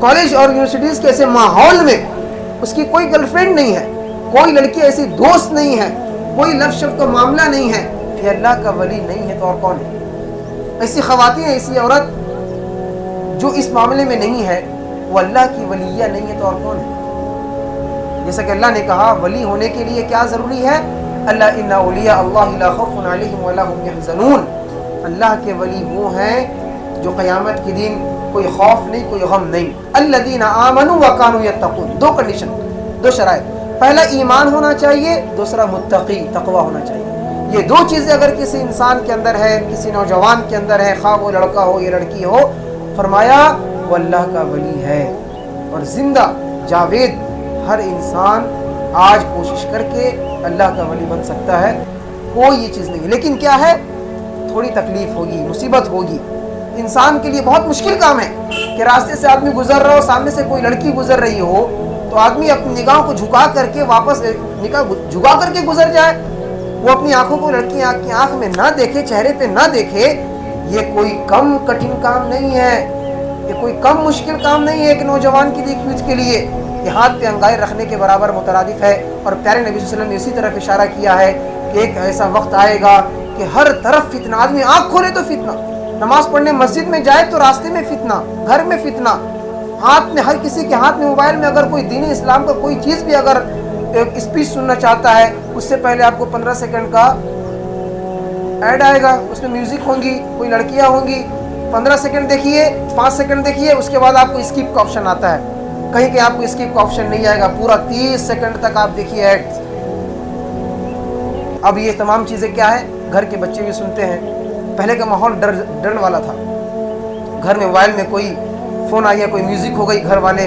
College اور universities کے ایسے ماحول میں اس کی کوئی گرل فرینڈ نہیں ہے، کوئی لڑکی ایسی دوست نہیں ہے، کوئی لف شف کا معاملہ نہیں ہے، یہ اللہ کا ولی نہیں ہے تو اور کون ہے؟ ایسی خواتین، ایسی عورت جو اس معاملے میں نہیں ہے وہ اللہ کی ولیہ نہیں ہے تو اور کون ہے؟ جیسا کہ اللہ نے کہا ولی ہونے کے لیے کیا ضروری ہے؟ اللہ ان اولیاء اللہ لا خوف علیہم ولا هم یحزنون، اللہ کے ولی وہ ہیں جو قیامت کے دن کوئی خوف نہیں، کوئی غم نہیں۔ الذین آمنوا وکانوا یتقون، دو کنڈیشن، دو شرائط، پہلا ایمان ہونا چاہیے، دوسرا متقی تقوی ہونا چاہیے۔ یہ دو چیزیں اگر کسی انسان کے اندر ہے، کسی نوجوان کے اندر ہے، خواہ وہ لڑکا ہو یا لڑکی ہو، فرمایا وہ اللہ کا ولی ہے۔ اور زندہ جاوید ہر انسان آج کوشش کر کے اللہ کا ولی بن سکتا ہے، کوئی یہ چیز نہیں ہے، لیکن کیا ہے؟ تھوڑی تکلیف ہوگی، مصیبت ہوگی، انسان کے لیے بہت مشکل کام ہے کہ راستے سے آدمی گزر رہا ہو، سامنے سے کوئی لڑکی گزر رہی ہو تو آدمی اپنی نگاہوں کو جھکا کر کے واپس نگاہ جھکا کر کے گزر جائے، وہ اپنی آنکھوں کو لڑکی کی آنکھ میں نہ دیکھے، چہرے پہ نہ دیکھے، یہ کوئی کم کٹھن کام نہیں ہے، یہ کوئی کم مشکل کام نہیں ہے ایک نوجوان کے لیے، ایک یوتھ کے لیے، یہ ہاتھ پہ انگائے رکھنے کے برابر مترادف ہے۔ اور پیارے نبی صلی اللہ علیہ وسلم نے اسی طرف اشارہ کیا ہے کہ ایک ایسا وقت آئے گا کہ ہر طرف فتنہ، آدمی آنکھ کھولے تو فتنہ، نماز پڑھنے مسجد میں جائے تو راستے میں فتنہ، گھر میں فتنہ، ہاتھ میں، ہر کسی کے ہاتھ میں موبائل میں اگر کوئی دین اسلام کا کوئی چیز بھی اگر اسپیچ سننا چاہتا ہے، اس سے پہلے آپ کو 15 سیکنڈ کا ایڈ آئے گا، اس میں میوزک ہوں گی، کوئی لڑکیاں ہوں گی، 15 سیکنڈ دیکھیے، 5 سیکنڈ دیکھیے، اس کے بعد آپ کو اسکپ کا آپشن آتا ہے، کہیں کہ آپ کو اسکپ کا آپشن نہیں آئے گا، پورا 30 سیکنڈ تک آپ دیکھیے ایڈ۔ اب یہ تمام چیزیں کیا ہے؟ گھر کے بچے بھی سنتے ہیں۔ پہلے کا ماحول ڈر والا تھا، گھر میں موبائل میں کوئی فون آیا، کوئی میوزک ہو گئی، گھر والے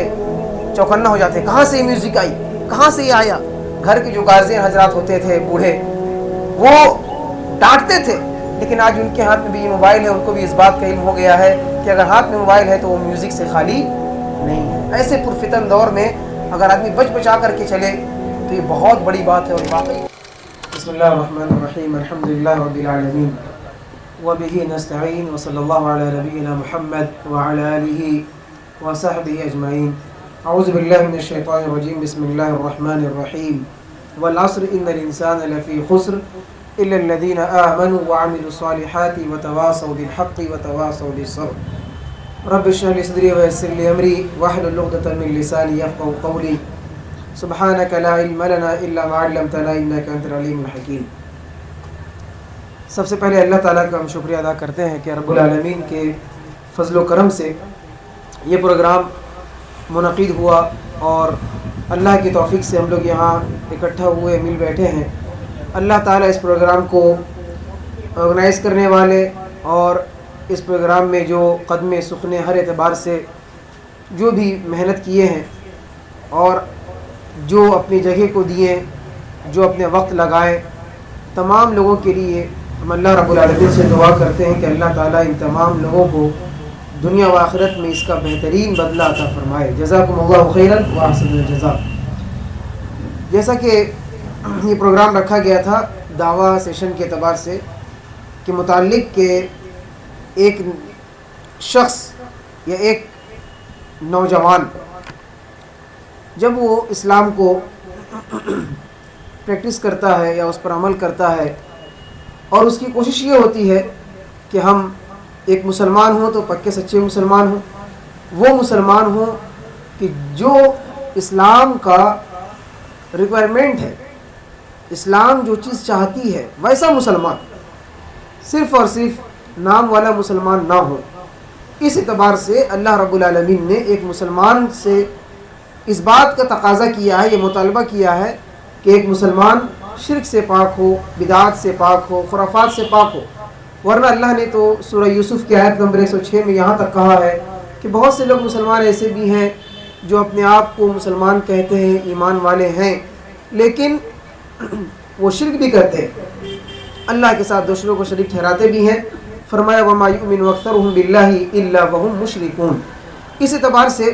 چوکنا ہو جاتے، کہاں سے یہ میوزک آئی، کہاں سے یہ آیا؟ گھر کے جو گارجین حضرات ہوتے تھے، بوڑھے، وہ ڈانٹتے تھے، لیکن آج ان کے ہاتھ میں بھی یہ موبائل ہے، ان کو بھی اس بات کا علم ہو گیا ہے کہ اگر ہاتھ میں موبائل ہے تو وہ میوزک سے خالی نہیں ہے۔ ایسے پرفتن دور میں اگر آدمی بچ بچا کر کے چلے تو یہ بہت بڑی بات ہے۔ اور واقعی بسم اللہ الرحمن الرحیم، الحمدللہ رب العالمین وبہ نستعین وصلی اللہ علی نبینا محمد وعلی آلہ وصحبہ اجمعین۔ اعوذ باللہ من الشیطان الرجیم، بسم اللہ الرحمن الرحیم، والعصر ان الانسان لفی خسر الا الذین آمنوا وعملوا الصالحات وتواصوا بالحق وتواصوا بالصبر۔ رب اشرح لي صدری ویسر لي امری واحلل عقدۃ من لسانی یفقهوا قولی۔ سبحانک لا علم لنا الا ما علمتنا انک انت العلیم الحکیم۔ سب سے پہلے اللہ تعالیٰ کا ہم شکریہ ادا کرتے ہیں کہ رب العالمین کے فضل و کرم سے یہ پروگرام منعقد ہوا، اور اللہ کی توفیق سے ہم لوگ یہاں اکٹھا ہوئے، مل بیٹھے ہیں۔ اللہ تعالیٰ اس پروگرام کو آرگنائز کرنے والے اور اس پروگرام میں جو قدم سخنے ہر اعتبار سے جو بھی محنت کیے ہیں اور جو اپنی جگہ کو دیے، جو اپنے وقت لگائے، تمام لوگوں کے لیے ہم اللہ رب العالمین سے دعا کرتے ہیں کہ اللہ تعالیٰ ان تمام لوگوں کو دنیا و آخرت میں اس کا بہترین بدلہ عطا فرمائے۔ جزاکم اللہ خیرا واحسن الجزاء۔ جیسا کہ یہ پروگرام رکھا گیا تھا دعویٰ سیشن کے اعتبار سے کہ متعلق کہ ایک شخص یا ایک نوجوان جب وہ اسلام کو پریکٹس کرتا ہے یا اس پر عمل کرتا ہے، اور اس کی کوشش یہ ہوتی ہے کہ ہم ایک مسلمان ہوں تو پکے سچے مسلمان ہوں، وہ مسلمان ہوں کہ جو اسلام کا ریکوائرمنٹ ہے، اسلام جو چیز چاہتی ہے ویسا مسلمان، صرف اور صرف نام والا مسلمان نہ ہو۔ اس اعتبار سے اللہ رب العالمین نے ایک مسلمان سے اس بات کا تقاضا کیا ہے، یہ مطالبہ کیا ہے کہ ایک مسلمان شرک سے پاک ہو، بدعات سے پاک ہو، خرافات سے پاک ہو، ورنہ اللہ نے تو سورہ یوسف کی آیت نمبر 106 میں یہاں تک کہا ہے کہ بہت سے لوگ مسلمان ایسے بھی ہیں جو اپنے آپ کو مسلمان کہتے ہیں، ایمان والے ہیں، لیکن وہ شرک بھی کرتے ہیں، اللہ کے ساتھ دوسروں کو شریک ٹھہراتے بھی ہیں۔ فرمایا وَمَا يُؤْمِنُ أَكْثَرُهُم بِاللَّهِ إِلَّا وَهُم مُشْرِكُونَ۔ اس اعتبار سے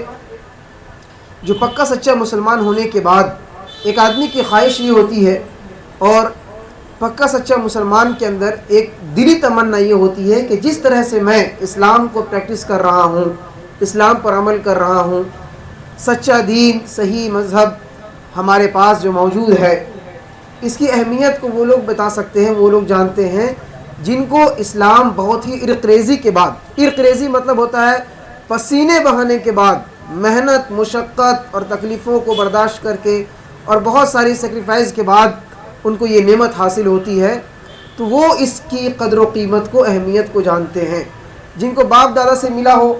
جو پکا سچا مسلمان ہونے کے بعد ایک آدمی کی خواہش یہ ہوتی ہے، اور پکا سچا مسلمان کے اندر ایک دلی تمنا یہ ہوتی ہے کہ جس طرح سے میں اسلام کو پریکٹس کر رہا ہوں، اسلام پر عمل کر رہا ہوں، سچا دین، صحیح مذہب ہمارے پاس جو موجود ہے، اس کی اہمیت کو وہ لوگ بتا سکتے ہیں، وہ لوگ جانتے ہیں جن کو اسلام بہت ہی ارقریزی کے بعد، ارقریزی مطلب ہوتا ہے پسینے بہانے کے بعد، محنت، مشقت اور تکلیفوں کو برداشت کر کے اور بہت ساری سیکریفائز کے بعد ان کو یہ نعمت حاصل ہوتی ہے، تو وہ اس کی قدر و قیمت کو، اہمیت کو جانتے ہیں۔ جن کو باپ دادا سے ملا ہو،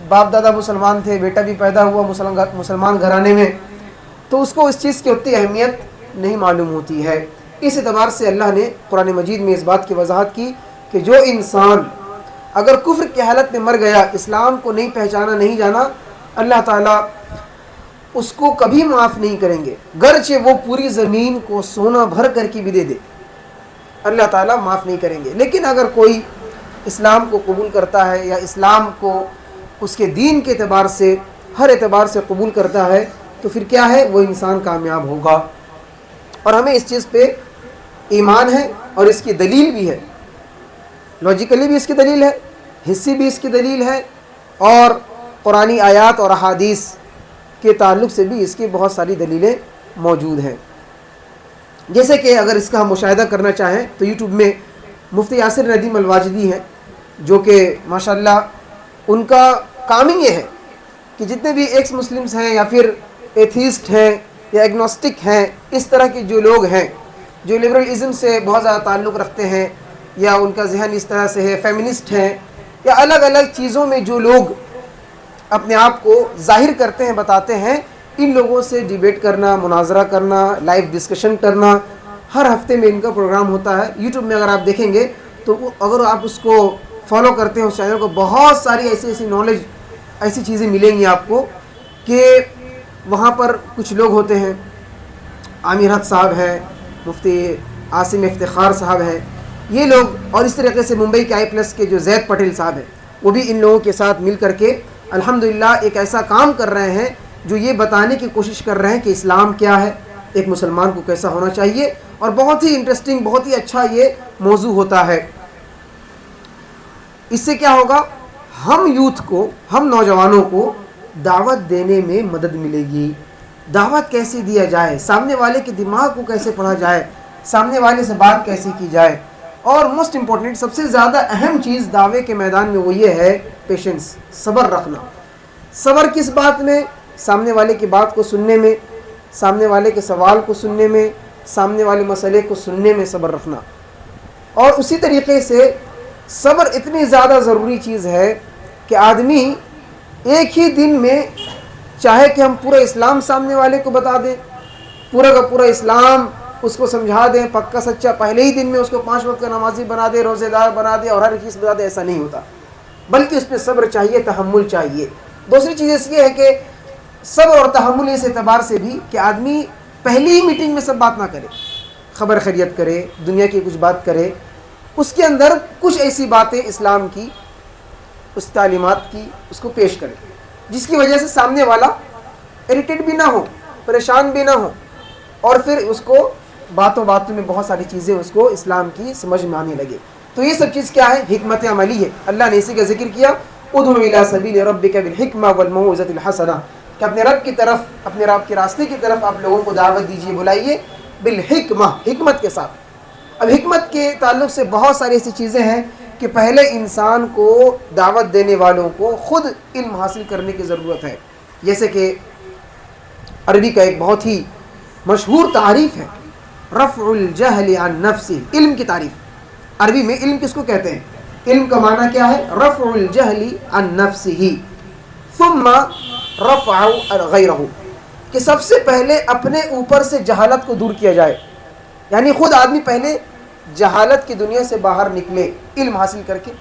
باپ دادا مسلمان تھے، بیٹا بھی پیدا ہوا مسلمان گھرانے میں، تو اس کو اس چیز کی اتنی اہمیت نہیں معلوم ہوتی ہے۔ اس اعتبار سے اللہ نے قرآن مجید میں اس بات کی وضاحت کی کہ جو انسان اگر کفر کی حالت میں مر گیا، اسلام کو نہیں پہچانا، نہیں جانا، اللہ تعالیٰ اس کو کبھی معاف نہیں کریں گے، گرچہ وہ پوری زمین کو سونا بھر کر کے بھی دے دے، اللہ تعالیٰ معاف نہیں کریں گے۔ لیکن اگر کوئی اسلام کو قبول کرتا ہے یا اسلام کو اس کے دین کے اعتبار سے، ہر اعتبار سے قبول کرتا ہے، تو پھر کیا ہے، وہ انسان کامیاب ہوگا۔ اور ہمیں اس چیز پہ ایمان ہے اور اس کی دلیل بھی ہے، لاجیکلی بھی اس کی دلیل ہے، حصی بھی اس کی دلیل ہے، اور قرآنی آیات اور احادیث کے تعلق سے بھی اس کی بہت ساری دلیلیں موجود ہیں۔ جیسے کہ اگر اس کا ہم مشاہدہ کرنا چاہیں تو یوٹیوب میں مفتی یاسر ندیم الواجدی ہیں، جو کہ ماشاءاللہ ان کا کام ہی یہ ہے کہ جتنے بھی ایکس مسلمز ہیں یا پھر ایتھیسٹ ہیں یا ایگنوسٹک ہیں، اس طرح کے جو لوگ ہیں جو لبرلزم سے بہت زیادہ تعلق رکھتے ہیں یا ان کا ذہن اس طرح سے ہے، فیمنسٹ ہیں یا الگ الگ چیزوں میں جو لوگ اپنے آپ کو ظاہر کرتے ہیں، بتاتے ہیں، ان لوگوں سے ڈیبیٹ کرنا، مناظرہ کرنا، لائیو ڈسکشن کرنا، ہر ہفتے میں ان کا پروگرام ہوتا ہے۔ یوٹیوب میں اگر آپ دیکھیں گے تو اگر آپ اس کو فالو کرتے ہیں، اس چینل کو، بہت ساری ایسی نالج، ایسی چیزیں ملیں گی آپ کو کہ وہاں پر کچھ لوگ ہوتے ہیں، عامر حق صاحب ہیں، مفتی عاصم افتخار صاحب ہیں، یہ لوگ، اور اس طریقے سے ممبئی کے I+ کے جو زید پٹیل صاحب ہیں، وہ بھی ان لوگوں کے ساتھ مل کر کے الحمدللہ ایک ایسا کام کر رہے ہیں جو یہ بتانے کی کوشش کر رہے ہیں کہ اسلام کیا ہے، ایک مسلمان کو کیسا ہونا چاہیے، اور بہت ہی انٹرسٹنگ، بہت ہی اچھا یہ موضوع ہوتا ہے۔ اس سے کیا ہوگا، ہم یوتھ کو، ہم نوجوانوں کو دعوت دینے میں مدد ملے گی۔ دعوت کیسے دیا جائے، سامنے والے کے دماغ کو کیسے پڑھا جائے، سامنے والے سے بات کیسے کی جائے، اور موسٹ امپورٹنٹ، سب سے زیادہ اہم چیز دعوے کے میدان میں وہ یہ ہے پیشنس، صبر رکھنا۔ صبر کس بات میں، سامنے والے کی بات کو سننے میں، سامنے والے کے سوال کو سننے میں، سامنے والے مسئلے کو سننے میں صبر رکھنا۔ اور اسی طریقے سے صبر اتنی زیادہ ضروری چیز ہے کہ آدمی ایک ہی دن میں، چاہے کہ ہم پورا اسلام سامنے والے کو بتا دیں، پورا کا پورا اسلام اس کو سمجھا دیں، پکا سچا، پہلے ہی دن میں اس کو 5 وقت کا نمازی بنا دے، روزے دار بنا دے اور ہر چیز بتا دے، ایسا نہیں ہوتا، بلکہ اس پہ صبر چاہیے، تحمل چاہیے۔ دوسری چیز اس یہ ہے کہ صبر اور تحمل اس اعتبار سے بھی کہ آدمی پہلی ہی میٹنگ میں سب بات نہ کرے، خبر خیریت کرے، دنیا کی کچھ بات کرے، اس کے اندر کچھ ایسی باتیں اسلام کی، اس تعلیمات کی اس کو پیش کرے، جس کی وجہ سے سامنے والا اریٹیٹ بھی نہ ہو، پریشان بھی نہ ہو، اور پھر اس کو باتوں میں بہت ساری چیزیں اس کو اسلام کی سمجھ میں آنے لگے۔ تو یہ سب چیز کیا ہے، حکمت عملی ہے۔ اللہ نے اسی کا ذکر کیا، ادعو الی سبیل ربک بالحکمہ والموعظۃ الحسنہ، کہ اپنے رب کی طرف، اپنے رب کے راستے کی طرف آپ لوگوں کو دعوت دیجیے، بلائیے، بالحکمہ، حکمت کے ساتھ۔ اب حکمت کے تعلق سے بہت ساری ایسی چیزیں ہیں کہ پہلے انسان کو، دعوت دینے والوں کو خود علم حاصل کرنے کی ضرورت ہے۔ جیسے کہ عربی کا ایک بہت ہی مشہور تعریف ہے، رفع الجہل عن نفسہ، علم کی تعریف۔ عربی میں علم کس کو کہتے ہیں؟ علم کا معنی کیا ہے؟ رفع الجہل عن نفسہ ثم رفع غیرہ، کہ سب سے پہلے اپنے اوپر سے جہالت کو دور کیا جائے، یعنی خود آدمی پہلے جہالت کی دنیا سے باہر نکلے علم حاصل کر کے،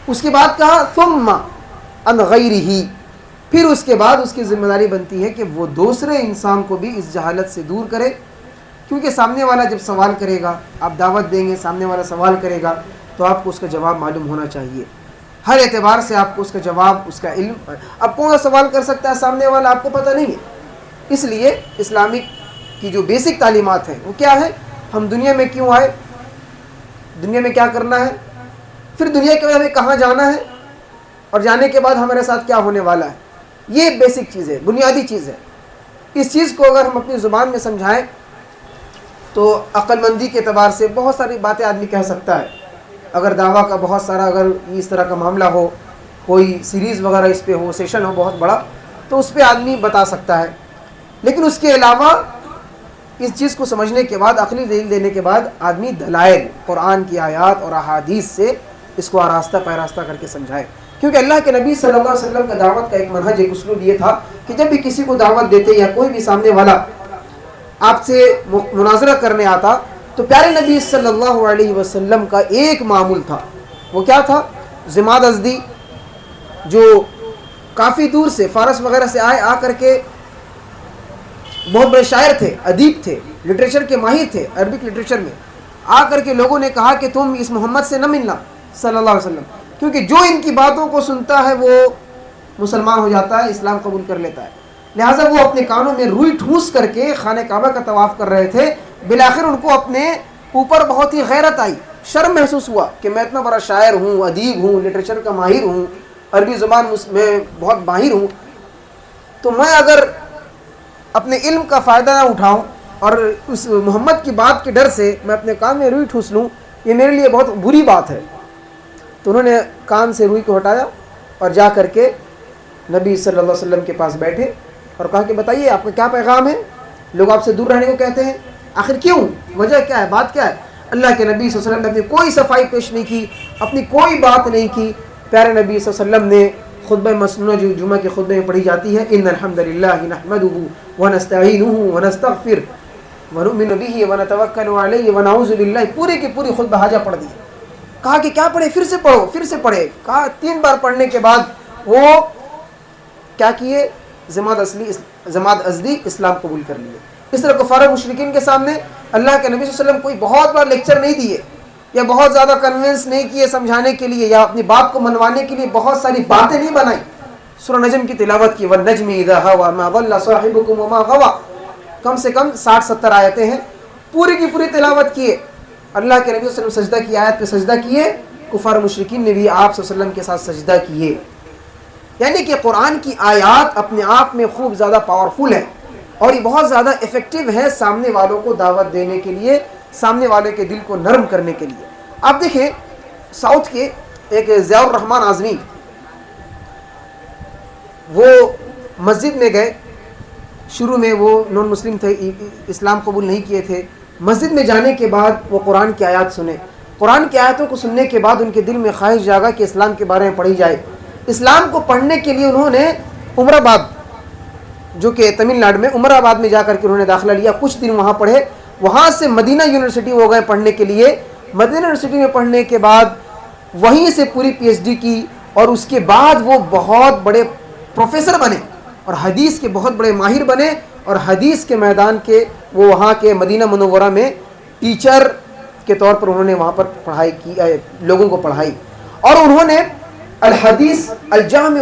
اس کے بعد کہا ثم عن غیرہ، پھر اس کے بعد اس کی ذمہ داری بنتی ہے کہ وہ دوسرے انسان کو بھی اس جہالت سے دور کرے، کیونکہ سامنے والا جب سوال کرے گا، آپ دعوت دیں گے، سامنے والا سوال کرے گا تو آپ کو اس کا جواب معلوم ہونا چاہیے، ہر اعتبار سے آپ کو اس کا جواب، اس کا علم۔ اب کون سا سوال کر سکتا ہے سامنے والا، آپ کو پتہ نہیں ہے۔ اس لیے اسلامک کی جو بیسک تعلیمات ہیں وہ کیا ہے، ہم دنیا میں کیوں آئے، دنیا میں کیا کرنا ہے، پھر دنیا کے بعد ہمیں کہاں جانا ہے، اور جانے کے بعد ہمارے ساتھ کیا ہونے والا ہے. یہ بیسک چیز ہے, بنیادی چیز ہے. اس چیز کو اگر ہم اپنی زبان میں سمجھائیں تو عقل مندی کے اعتبار سے بہت ساری باتیں آدمی کہہ سکتا ہے. اگر دعویٰ کا بہت سارا اگر اس طرح کا معاملہ ہو, کوئی سیریز وغیرہ اس پہ ہو, سیشن ہو بہت بڑا, تو اس پہ آدمی بتا سکتا ہے. لیکن اس کے علاوہ اس چیز کو سمجھنے کے بعد, عقلی دلیل دینے کے بعد, آدمی دلائل قرآن کی آیات اور احادیث سے اس کو آراستہ پیراستہ کر کے سمجھائے. کیونکہ اللہ کے نبی صلی اللہ علیہ وسلم کا دعوت کا ایک منہج, ایک اسلوب یہ تھا کہ جب بھی کسی کو دعوت دیتے یا کوئی بھی سامنے والا آپ سے مناظرہ کرنے آتا تو پیارے نبی صلی اللہ علیہ وسلم کا ایک معمول تھا. وہ کیا تھا؟ ضماد ازدی جو کافی دور سے فارس وغیرہ سے آ کر کے بہت بڑے شاعر تھے, ادیب تھے, لٹریچر کے ماہر تھے, عربک لٹریچر میں, آ کر کے لوگوں نے کہا کہ تم اس محمد سے نہ ملنا صلی اللہ علیہ وسلم, کیونکہ جو ان کی باتوں کو سنتا ہے وہ مسلمان ہو جاتا ہے, اسلام قبول کر لیتا ہے. لہٰذا وہ اپنے کانوں میں روئی ٹھوس کر کے خانہ کعبہ کا طواف کر رہے تھے. بالآخر ان کو اپنے اوپر بہت ہی غیرت آئی, شرم محسوس ہوا کہ میں اتنا بڑا شاعر ہوں, ادیب ہوں, لٹریچر کا ماہر ہوں, عربی زبان میں بہت ماہر ہوں, تو میں اگر اپنے علم کا فائدہ نہ اٹھاؤں اور اس محمد کی بات کے ڈر سے میں اپنے کان میں روئی ٹھوس لوں, یہ میرے لیے بہت بری بات ہے. تو انہوں نے کان سے روئی کو ہٹایا اور جا کر کے نبی صلی اللہ علیہ وسلم کے پاس بیٹھے اور کہا کہ بتائیے آپ کا کیا پیغام ہے؟ لوگ آپ سے دور رہنے کو کہتے ہیں, آخر کیوں, وجہ کیا ہے, بات کیا ہے؟ اللہ کے نبی صلی اللہ علیہ وسلم نے اپنی کوئی صفائی پیش نہیں کی, اپنی کوئی بات نہیں کی. پیارے نبی صلی اللہ علیہ وسلم نے خطبہ مسنونہ جو جمعہ کے خطبے میں پڑھی جاتی ہے, ان الحمد للہ نحمدہ ونستعینہ ونستغفر ونؤمن بہ ونتوکل علیہ ونعوذ باللہ, پوری کی پوری خطبہ حاجہ پڑھ دی. کہا کہ کیا پڑھے, پھر سے پڑھو, پھر سے پڑھے. کہا 3 بار پڑھنے کے بعد وہ کیا کیے, ضماد ازدی اسلام قبول کر لیے. اس طرح کفار مشرکین کے سامنے اللہ کے نبی صلی اللہ علیہ وسلم کوئی بہت بڑا لیکچر نہیں دیے یا بہت زیادہ کنونس نہیں کیے سمجھانے کے لیے یا اپنی بات کو منوانے کے لیے بہت ساری باتیں نہیں بنائی. سورہ نجم کی تلاوت کی, والنجم اذا ہوا ما ضل صاحبکم وما غوا, کم سے کم 60-70 آیتیں ہیں, پوری کی پوری تلاوت کیے. اللہ کے نبی صلی اللہ علیہ وسلم سجدہ کی آیت پہ سجدہ کیے, کفار مشرکین نے بھی آپ صلی اللہ علیہ وسلم کے ساتھ سجدہ کیے. یعنی کہ قرآن کی آیات اپنے آپ میں خوب زیادہ پاورفل ہے اور یہ بہت زیادہ افیکٹو ہے سامنے والوں کو دعوت دینے کے لیے, سامنے والے کے دل کو نرم کرنے کے لیے. آپ دیکھیں ساؤتھ کے ایک ضیاء الرحمن اعظمی, وہ مسجد میں گئے, شروع میں وہ نان مسلم تھے, اسلام قبول نہیں کیے تھے. مسجد میں جانے کے بعد وہ قرآن کی آیات سنے. قرآن کی آیاتوں کو سننے کے بعد ان کے دل میں خواہش جاگا کہ اسلام کے بارے میں پڑھی جائے. اسلام کو پڑھنے کے لیے انہوں نے عمر آباد, جو کہ تمل ناڈو میں, عمر آباد میں جا کر کے انہوں نے داخلہ لیا, کچھ دن وہاں پڑھے. وہاں سے مدینہ یونیورسٹی وہ گئے پڑھنے کے لیے. مدینہ یونیورسٹی میں پڑھنے کے بعد وہیں سے پوری پی ایچ ڈی کی اور اس کے بعد وہ بہت بڑے پروفیسر بنے اور حدیث کے بہت بڑے ماہر بنے اور حدیث کے میدان کے وہ وہاں کے مدینہ منورہ میں ٹیچر کے طور پر انہوں نے وہاں پر پڑھائی کی, لوگوں کو پڑھائی. اور انہوں نے الحدیث الجامع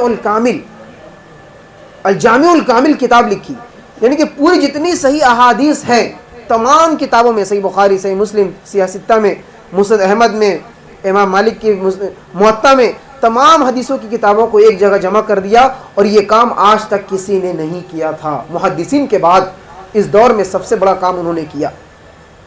الکامل کتاب لکھی. یعنی کہ پوری جتنی صحیح احادیث ہے تمام کتابوں میں, صحیح بخاری, صحیح مسلم, سیاہ ستہ میں, مسند احمد میں, امام مالک کی موطا میں, تمام حدیثوں کی کتابوں کو ایک جگہ جمع کر دیا. اور یہ کام آج تک کسی نے نہیں کیا تھا. محدثین کے بعد اس دور میں سب سے بڑا کام انہوں نے کیا.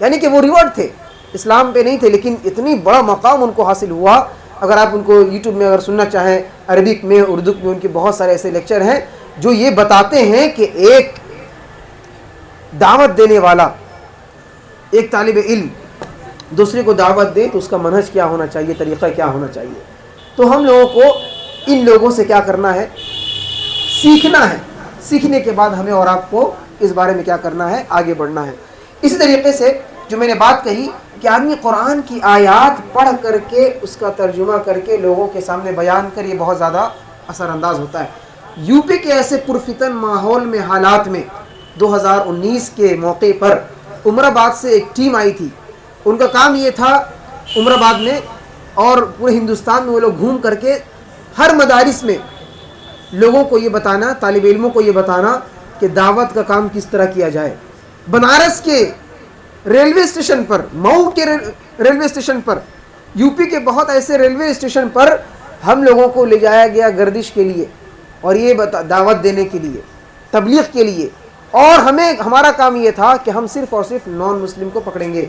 یعنی کہ وہ ریورڈ تھے, اسلام پہ نہیں تھے, لیکن اتنی بڑا مقام ان کو حاصل ہوا. اگر آپ ان کو یوٹیوب میں اگر سننا چاہیں, عربک میں, اردو میں, ان کے بہت سارے ایسے لیکچر ہیں جو یہ بتاتے ہیں کہ ایک دعوت دینے والا, ایک طالب علم دوسرے کو دعوت دے تو اس کا منہج کیا ہونا چاہیے, طریقہ کیا ہونا چاہیے. تو ہم لوگوں کو ان لوگوں سے کیا کرنا ہے, سیکھنا ہے. سیکھنے کے بعد ہمیں اور آپ کو اس بارے میں کیا کرنا ہے, آگے بڑھنا ہے. اسی طریقے سے جو میں نے بات کہی کہ آدمی قرآن کی آیات پڑھ کر کے اس کا ترجمہ کر کے لوگوں کے سامنے بیان کر, یہ بہت زیادہ اثر انداز ہوتا ہے. یو پی کے ایسے پرفتن ماحول میں, حالات میں 2019 کے موقع پر عمر آباد سے ایک ٹیم آئی تھی. ان کا کام یہ تھا عمر آباد میں اور پورے ہندوستان میں وہ لوگ گھوم کر کے ہر مدارس میں لوگوں کو یہ بتانا, طالب علموں کو یہ بتانا کہ دعوت کا کام کس طرح کیا جائے. بنارس کے ریلوے اسٹیشن پر, مئو کے ریلوے اسٹیشن پر, یو پی کے بہت ایسے ریلوے اسٹیشن پر ہم لوگوں کو لے جایا گیا گردش کے لیے اور یہ دعوت دینے کے لیے، تبلیغ کے لیے، اور ہمارا کام یہ تھا کہ ہم صرف اور صرف نان مسلم کو پکڑیں گے،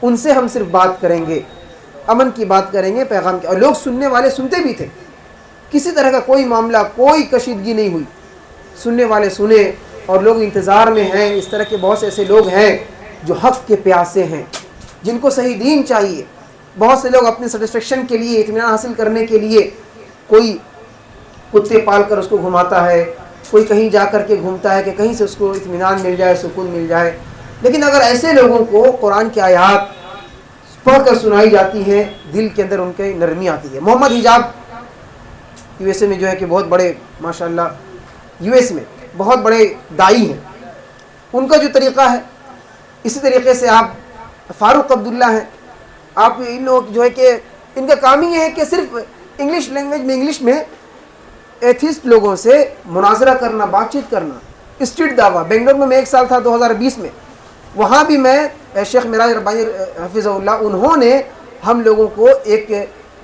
ان سے ہم صرف بات کریں گے، امن کی بات کریں گے، پیغام کی. اور لوگ سننے والے سنتے بھی تھے، کسی طرح کا کوئی معاملہ، کوئی کشیدگی نہیں ہوئی. سننے والے سنے اور لوگ انتظار میں ہیں. اس طرح کے بہت سے ایسے لوگ ہیں جو حق کے پیاسے ہیں، جن کو صحیح دین چاہیے. بہت سے لوگ اپنے سیٹسفیکشن کے لیے، اطمینان حاصل کرنے کے لیے، کوئی کتے پال کر اس کو گھماتا ہے، کوئی کہیں جا کر کے گھومتا ہے کہ کہیں سے اس کو اطمینان مل جائے، سکون مل جائے. لیکن اگر ایسے لوگوں کو قرآن کی آیات پڑھ کر سنائی جاتی ہیں، دل کے اندر ان کے نرمی آتی ہے. محمد حجاب یو ایس اے میں جو ہے کہ بہت بڑے، ماشاءاللہ یو ایس میں بہت بڑے داعی ہیں. ان کا جو طریقہ ہے، اسی طریقے سے آپ فاروق عبداللہ ہیں. آپ ان لوگ جو ہے کہ ان کا کام ہی یہ ہے کہ صرف انگلش لینگویج میں، انگلش میں ایتھیسٹ لوگوں سے مناظرہ کرنا، بات چیت کرنا. اسٹریٹ دعویٰ بنگلور میں 1 سال تھا 2020 میں، وہاں بھی میں شیخ معراج ربانی حفظہ اللہ، انہوں نے ہم لوگوں کو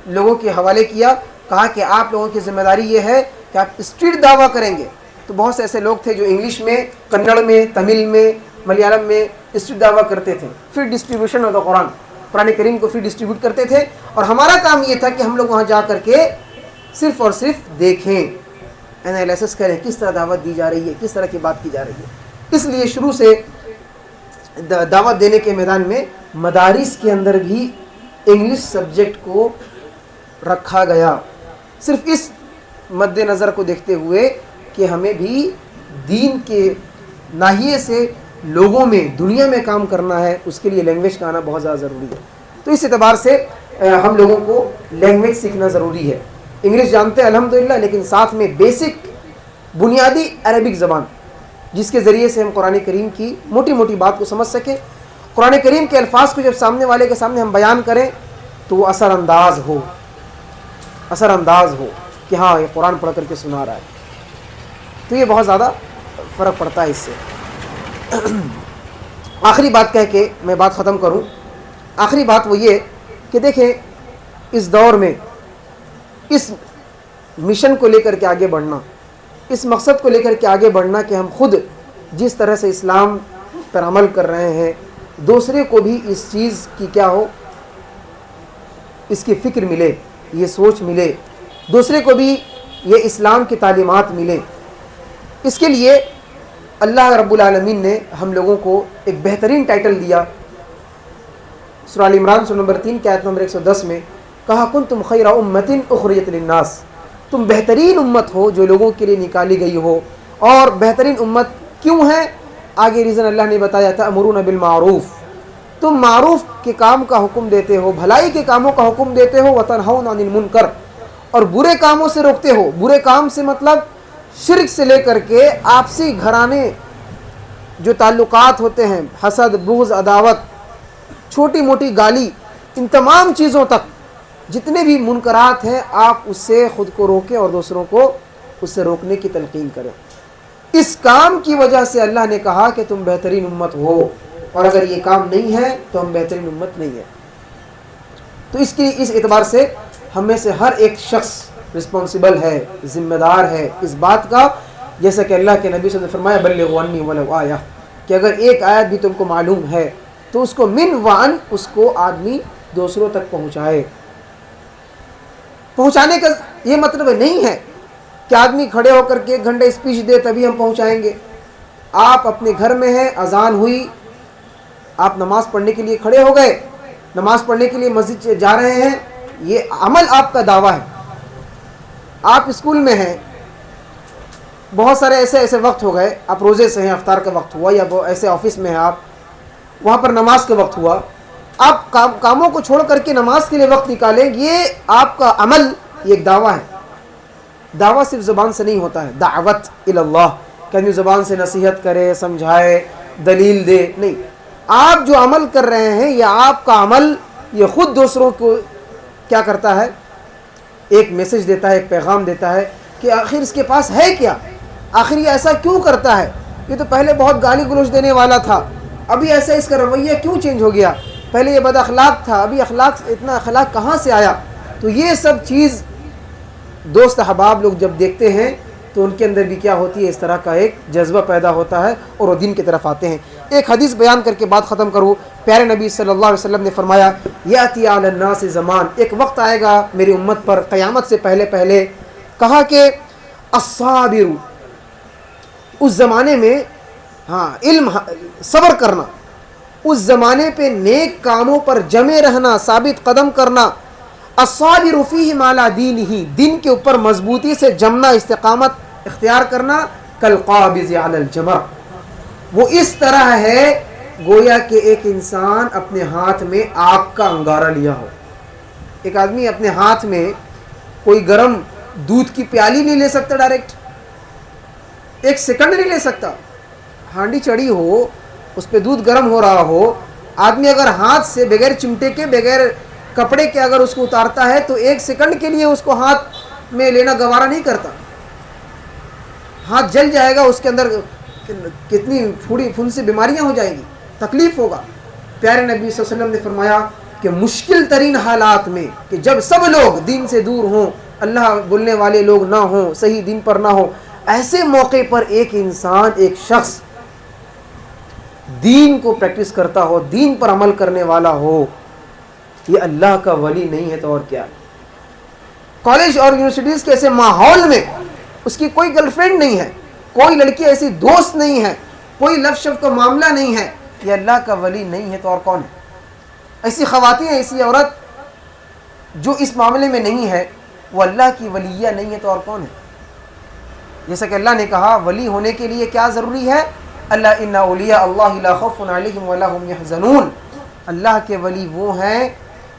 لوگوں کے حوالے کیا، کہا کہ آپ لوگوں کی ذمہ داری یہ ہے کہ آپ اسٹریٹ دعویٰ کریں گے. تو بہت سے ایسے لوگ تھے جو انگلش میں، کنڑ میں، تمل میں، ملیالم میں اسٹریٹ دعویٰ کرتے تھے. پھر ڈسٹریبیوشن آف دا قرآن کریم کو پھر ڈسٹریبیوٹ کرتے تھے. اور ہمارا کام یہ تھا کہ ہم لوگ وہاں جا کر کے صرف اور صرف دیکھیں، انالیسس کریں کس طرح دعوت دی جا رہی ہے، کس طرح کی بات کی جا رہی ہے. اس لیے شروع سے دعوت دینے کے میدان میں مدارس کے اندر بھی انگلش سبجیکٹ کو رکھا گیا، صرف اس مد نظر کو دیکھتے ہوئے کہ ہمیں بھی دین کے ناحیے سے لوگوں میں، دنیا میں کام کرنا ہے، اس کے لیے لینگویج کا آنا بہت زیادہ ضروری ہے. تو اس اعتبار سے ہم لوگوں کو لینگویج سیکھنا ضروری ہے. انگلش جانتے ہیں الحمدللہ، لیکن ساتھ میں بیسک بنیادی عربک زبان، جس کے ذریعے سے ہم قرآن کریم کی موٹی موٹی بات کو سمجھ سکیں. قرآن کریم کے الفاظ کو جب سامنے والے کے سامنے ہم بیان کریں تو وہ اثر انداز ہو کہ ہاں یہ قرآن پڑھ کر کے سنا رہا ہے. تو یہ بہت زیادہ فرق پڑتا ہے اس سے. آخری بات کہہ کے میں بات ختم کروں. آخری بات وہ یہ کہ دیکھیں، اس دور میں اس مشن کو لے کر کے آگے بڑھنا، اس مقصد کو لے کر کے آگے بڑھنا کہ ہم خود جس طرح سے اسلام پر عمل کر رہے ہیں، دوسرے کو بھی اس چیز کی کیا ہو، اس کی فکر ملے، یہ سوچ ملے، دوسرے کو بھی یہ اسلام کی تعلیمات ملیں. اس کے لیے اللہ رب العالمین نے ہم لوگوں کو ایک بہترین ٹائٹل دیا. سورہ ال عمران سورہ نمبر 3 کی آیت نمبر 110 میں کہا کنتم خیر امۃ اخرجت للناس، تم بہترین امت ہو جو لوگوں کے لیے نکالی گئی ہو. اور بہترین امت کیوں ہے؟ آگے ریزن اللہ نے بتایا تھا، امرون بالمعروف، تم معروف کے کام کا حکم دیتے ہو، بھلائی کے کاموں کا حکم دیتے ہو، وتنہون عن المنکر، اور برے کاموں سے روکتے ہو. برے کام سے مطلب شرک سے لے کر کے آپسی گھرانے جو تعلقات ہوتے ہیں، حسد، بغض، عداوت، چھوٹی موٹی گالی، ان تمام چیزوں تک جتنے بھی منکرات ہیں، آپ اس سے خود کو روکیں اور دوسروں کو اس سے روکنے کی تلقین کریں. اس کام کی وجہ سے اللہ نے کہا کہ تم بہترین امت ہو، اور اگر یہ کام نہیں ہے تو ہم بہترین امت نہیں ہے. تو اس اعتبار سے ہم میں سے ہر ایک شخص رسپانسبل ہے، ذمہ دار ہے اس بات کا، جیسا کہ اللہ کے نبی صلی اللہ علیہ وسلم نے فرمایا بلغوا عنی ولو آیہ، کہ اگر ایک آیت بھی تم کو معلوم ہے تو اس کو من وان، اس کو آدمی دوسروں تک پہنچائے. پہنچانے کا یہ مطلب نہیں ہے کہ آدمی کھڑے ہو کر کے 1 گھنٹہ اسپیچ دے تبھی ہم پہنچائیں گے. آپ اپنے گھر میں ہیں، اذان ہوئی، آپ نماز پڑھنے کے لیے کھڑے ہو گئے، نماز پڑھنے کے لیے مسجد جا رہے ہیں، یہ عمل آپ کا دعویٰ ہے. آپ اسکول میں ہیں، بہت سارے ایسے وقت ہو گئے، آپ روزے سے ہیں، افطار کا وقت ہوا، یا ایسے آفس میں ہیں آپ، وہاں پر نماز کا وقت ہوا، آپ کاموں کو چھوڑ کر کے نماز کے لیے وقت نکالیں، یہ آپ کا عمل، یہ ایک دعویٰ ہے. دعویٰ صرف زبان سے نہیں ہوتا ہے، دعوت اللہ، کہ آدمی زبان سے نصیحت کرے، سمجھائے، دلیل دے، نہیں. آپ جو عمل کر رہے ہیں، یہ آپ کا عمل، یہ خود دوسروں کو کیا کرتا ہے، ایک میسج دیتا ہے، ایک پیغام دیتا ہے کہ آخر اس کے پاس ہے کیا، آخر یہ ایسا کیوں کرتا ہے. یہ تو پہلے بہت گالی گلوچ دینے والا تھا، ابھی ایسا اس کا رویہ کیوں چینج ہو گیا، پہلے یہ بد اخلاق تھا، ابھی اتنا اخلاق کہاں سے آیا. تو یہ سب چیز دوست احباب لوگ جب دیکھتے ہیں تو ان کے اندر بھی کیا ہوتی ہے، اس طرح کا ایک جذبہ پیدا ہوتا ہے اور وہ دین کی طرف آتے ہیں۔ ایک حدیث بیان کر کے بات ختم کروں۔ پیارے نبی صلی اللہ علیہ وسلم نے فرمایا، یاتی علی الناس زمان، ایک وقت آئے گا میری امت پر قیامت سے پہلے پہلے، کہا کہ الصابر، اس زمانے میں علم صبر کرنا، اس زمانے پہ نیک کاموں پر جمے رہنا، ثابت قدم کرنا، الصابر فیہ مالا دینہ، دین کے اوپر مضبوطی سے جمنا، استقامت اختیار کرنا، کالقابض علی الجمر، وہ اس طرح ہے گویا کہ ایک انسان اپنے ہاتھ میں آگ کا انگارہ لیا ہو۔ ایک آدمی اپنے ہاتھ میں کوئی گرم دودھ کی پیالی نہیں لے سکتا، ڈائریکٹ ایک سیکنڈ نہیں لے سکتا، ہانڈی چڑھی ہو، اس پہ دودھ گرم ہو رہا ہو، آدمی اگر ہاتھ سے بغیر چمٹے کے، بغیر کپڑے کے اگر اس کو اتارتا ہے تو ایک سیکنڈ کے لیے اس کو ہاتھ میں لینا گوارا نہیں کرتا، ہاتھ جل جائے گا، اس کے اندر کتنی پھوڑی پھنسی بیماریاں ہو جائیں گی، تکلیف ہوگا۔ پیارے نبی صلی اللہ علیہ وسلم نے فرمایا کہ مشکل ترین حالات میں، کہ جب سب لوگ دین سے دور ہوں، اللہ بولنے والے لوگ نہ ہوں، صحیح دین پر نہ ہوں، ایسے موقع پر ایک انسان، ایک شخص دین کو پریکٹس کرتا ہو، دین پر عمل کرنے والا ہو، یہ اللہ کا ولی نہیں ہے تو اور کیا ہے۔ کالج اور یونیورسٹیز کے ایسے ماحول میں اس کی کوئی گرل فرینڈ نہیں ہے، کوئی لڑکی ایسی دوست نہیں ہے، کوئی لف شف کا معاملہ نہیں ہے، یہ اللہ کا ولی نہیں ہے تو اور کون ہے؟ ایسی خواتین، ایسی عورت جو اس معاملے میں نہیں ہے، وہ اللہ کی ولیہ نہیں ہے تو اور کون ہے؟ جیسا کہ اللہ نے کہا ولی ہونے کے لیے کیا ضروری ہے، اللہ ان اولیاء اللہ لا خوف علیہم ولا هم يحزنون، اللہ کے ولی وہ ہیں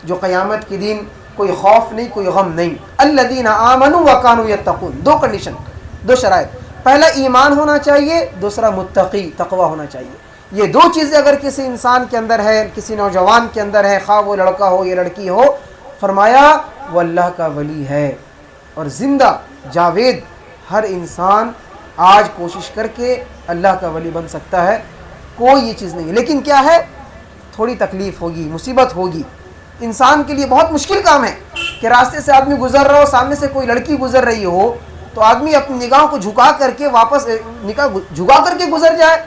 جو قیامت کے دن کوئی خوف نہیں، کوئی غم نہیں۔ الذین آمنوا وکانوا یتقون، دو کنڈیشن، دو شرائط، پہلا ایمان ہونا چاہیے، دوسرا متقی تقوی ہونا چاہیے۔ یہ دو چیزیں اگر کسی انسان کے اندر ہے، کسی نوجوان کے اندر ہے، خواہ وہ لڑکا ہو یا لڑکی ہو، فرمایا وہ اللہ کا ولی ہے۔ اور زندہ جاوید ہر انسان آج کوشش کر کے اللہ کا ولی بن سکتا ہے، کوئی یہ چیز نہیں ہے، لیکن کیا ہے، تھوڑی تکلیف ہوگی، مصیبت ہوگی، انسان کے لیے بہت مشکل کام ہے کہ راستے سے آدمی گزر رہا ہو، سامنے سے کوئی لڑکی گزر رہی ہو تو آدمی اپنی نگاہوں کو جھکا کر کے واپس نگاہ جھکا کر کے گزر جائے،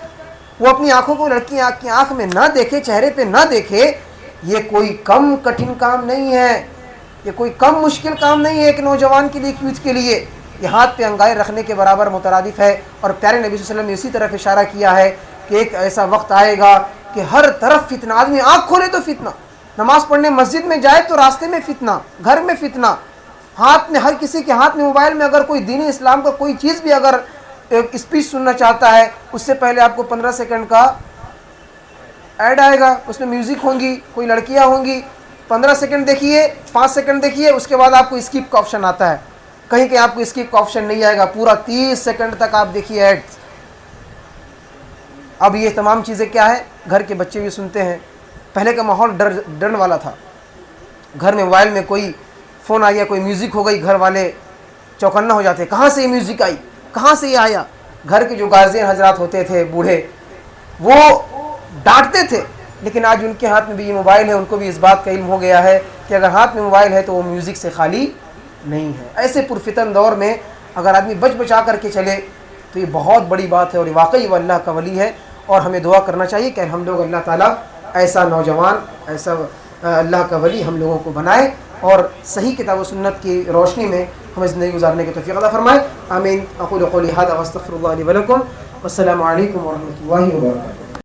وہ اپنی آنکھوں کو لڑکی کی آنکھ میں نہ دیکھے، چہرے پہ نہ دیکھے، یہ کوئی کم کٹھن کام نہیں ہے، یہ کوئی کم مشکل کام نہیں ہے ایک نوجوان کے لیے، ایک یوتھ کے لیے، یہ ہاتھ پہ انگائے رکھنے کے برابر مترادف ہے۔ اور پیارے نبی صلی اللہ علیہ وسلم نے اسی طرف اشارہ کیا ہے کہ ایک ایسا وقت آئے گا کہ ہر طرف فتنہ، آدمی آنکھ کھولے تو فتنہ، نماز پڑھنے مسجد میں جائے تو راستے میں فتنہ، گھر میں فتنہ، ہاتھ میں، ہر کسی کے ہاتھ میں موبائل میں اگر کوئی دین اسلام کا کوئی چیز بھی اگر اسپیچ سننا چاہتا ہے، اس سے پہلے آپ کو 15 سیکنڈ کا ایڈ آئے گا، اس میں میوزک ہوں گی، کوئی لڑکیاں ہوں گی، 15 سیکنڈ دیکھیے، 5 سیکنڈ دیکھیے، اس کے بعد آپ کو اسکپ کا آپشن آتا ہے، کہیں کہ آپ کو اسکپ کا آپشن نہیں آئے گا، پورا 30 سیکنڈ تک آپ دیکھیے ایڈ۔ اب یہ تمام چیزیں کیا ہے، گھر کے بچے بھی سنتے ہیں۔ پہلے کا ماحول ڈر والا تھا، گھر میں موبائل میں کوئی فون آ گیا، کوئی میوزک ہو گئی، گھر والے چوکنا ہو جاتے، کہاں سے یہ میوزک آئی، کہاں سے یہ آیا۔ گھر کے جو گارجین حضرات ہوتے تھے، بوڑھے، وہ ڈانٹتے تھے، لیکن آج ان کے ہاتھ میں بھی یہ موبائل ہے، ان کو بھی اس بات کا علم ہو گیا ہے کہ اگر ہاتھ میں موبائل ہے تو وہ میوزک سے خالی نہیں ہے۔ ایسے پرفتن دور میں اگر آدمی بچا کر کے چلے تو یہ بہت بڑی بات ہے، اور واقعی وہ اللہ کا ولی ہے۔ اور ہمیں دعا کرنا چاہیے کہ ہم لوگ اللہ تعالیٰ ایسا نوجوان، ایسا اللہ کا ولی ہم لوگوں کو بنائے، اور صحیح کتاب و سنت کی روشنی میں ہمیں زندگی گزارنے کی توفیق عطا فرمائے۔ آمین۔ اقول قولی ھذا واستغفر اللہ لی ولکم، والسلام علیکم ورحمۃ اللہ وبرکاتہ۔